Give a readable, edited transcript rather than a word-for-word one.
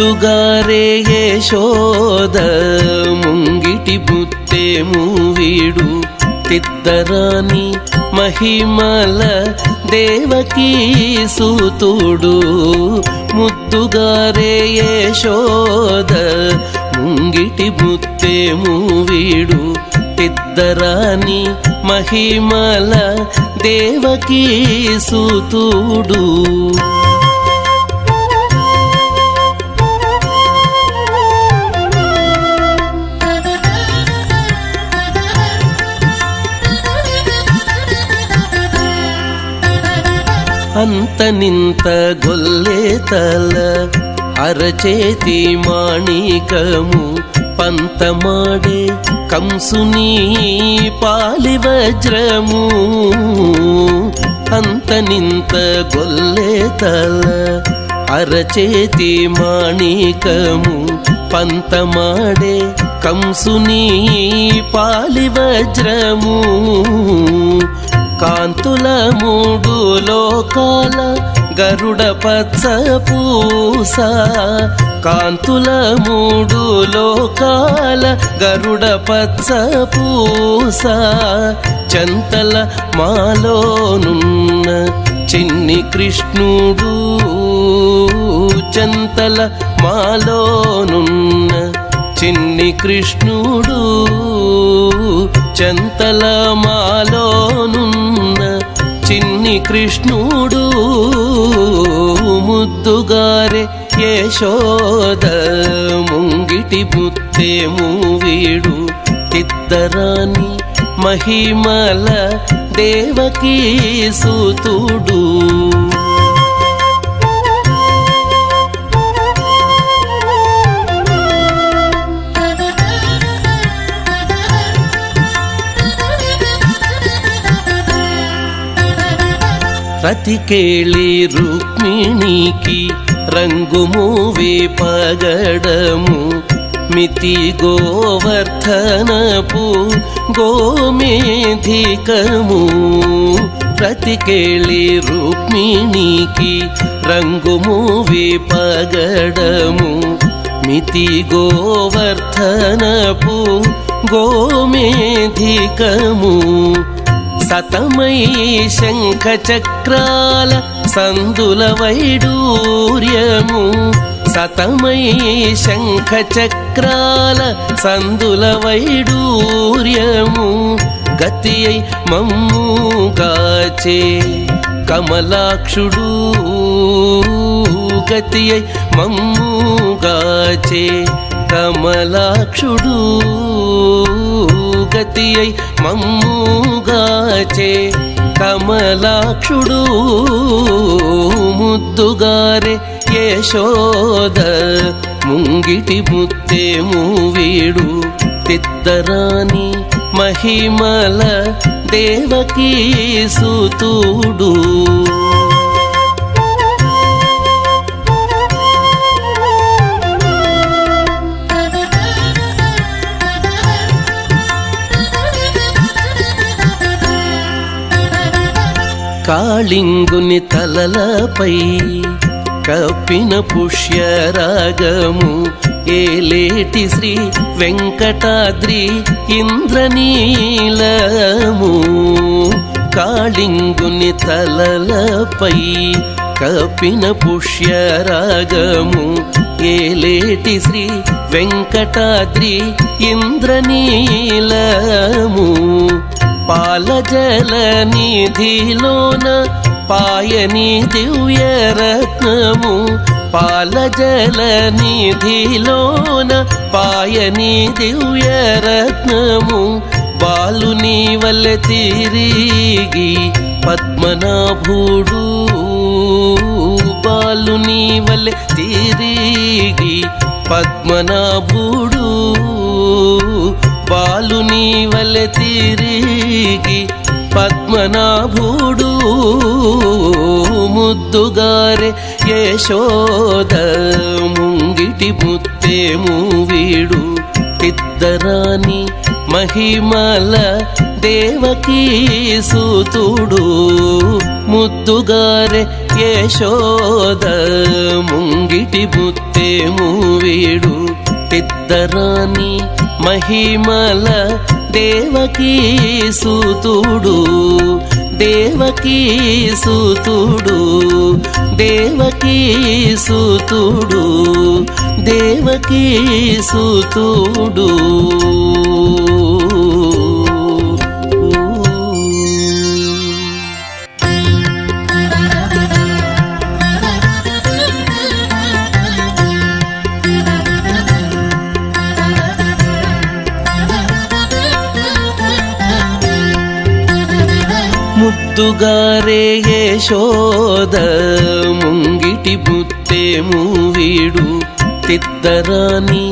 ముద్దుగారే యశోద ముంగిటి ముత్తేము వీడు తిద్దరాని మహిమల దేవకీ సూతుడు. ముద్దుగారే యశోద ముంగిటి ముత్తేము వీడు తిద్దరాని మహిమల దేవకీ సూతుడు. అంతనింత గొల్లేతల అరచేతి మాణికము పంతమాడే కంసుని పాలి వజ్రము. అంతనింత గొల్లేతల అరచేతి మాణికము పంతమాడే కంసుని పాలి వజ్రము. కాంతుల మూడు లోకాల గరుడ పచ్చ పూస. కాంతుల మూడు లోకాల గరుడ పచ్చ పూస. చంతల మాలోనున్న చిన్ని కృష్ణుడు. చంతల మాలోనున్న చిన్ని కృష్ణుడు. చంతల మాలోనున్న చిన్ని కృష్ణుడు. ముద్దుగారే యశోద ముంగిటి ముత్తేము వీడు తిద్దరాని మహిమల దేవకీ సూతుడు. రతికేళి రుక్మిణికి రంగుమూవే పగడము. మితి గోవర్ధనపు గోమేధికము. రతికేళి రుక్మిణికి రంగుమూవే పగడము. మితి గోవర్ధనపు గోమేధికము. సతమై శంఖ చక్రాల సందుల వైడూర్యము. సతమై శంఖ చక్రాల సందుల వైడూర్యము. గతి అయి మమ్ముగాచే కమలాక్షుడు. గతి అయి మమ్ముగాచే కమలాక్షుడు. గతి అయి మమ్ముగాచే కమలాక్షుడు. ముద్దుగారే యశోద ముంగిటి ముత్తేము వీడు తిద్దరాని మహిమల దేవకీ సూతుడు. కాళింగుని తలలపై కప్పిన పుష్యరాగము. ఏలేటి శ్రీ వెంకటాద్రి ఇంద్రనీలము. కాళింగుని తలలపై కప్పిన పుష్యరాగము. ఏలేటి శ్రీ వెంకటాద్రి ఇంద్రనీలము. పాలజల నిధిలోన పాయని దివ్యరత్నము. పాలజల నిధిలోన పాయని దివ్యరత్నము. బాలుని వల్లె తిరిగి పద్మనాభుడు. బాలుని వల్లె తిరిగి పద్మనాభుడు. బాలుని వల్లె తిరిగి పద్మనాభుడు. ముద్దుగారే యశోద ముంగిటి ముత్తేము వీడు తిద్దరాని మహిమల దేవకీ సూతుడు. ముద్దుగారే యశోద ముంగిటి ముత్తేము వీడు పెద్దరాని మహిమల దేవకీ సూతుడు దేవకీ సూతుడు దేవకీ సూతుడు దేవకీ సూతుడు. ముద్దుగారే యశోద ముంగిటి ముత్తేము వీడు పెద్దరాని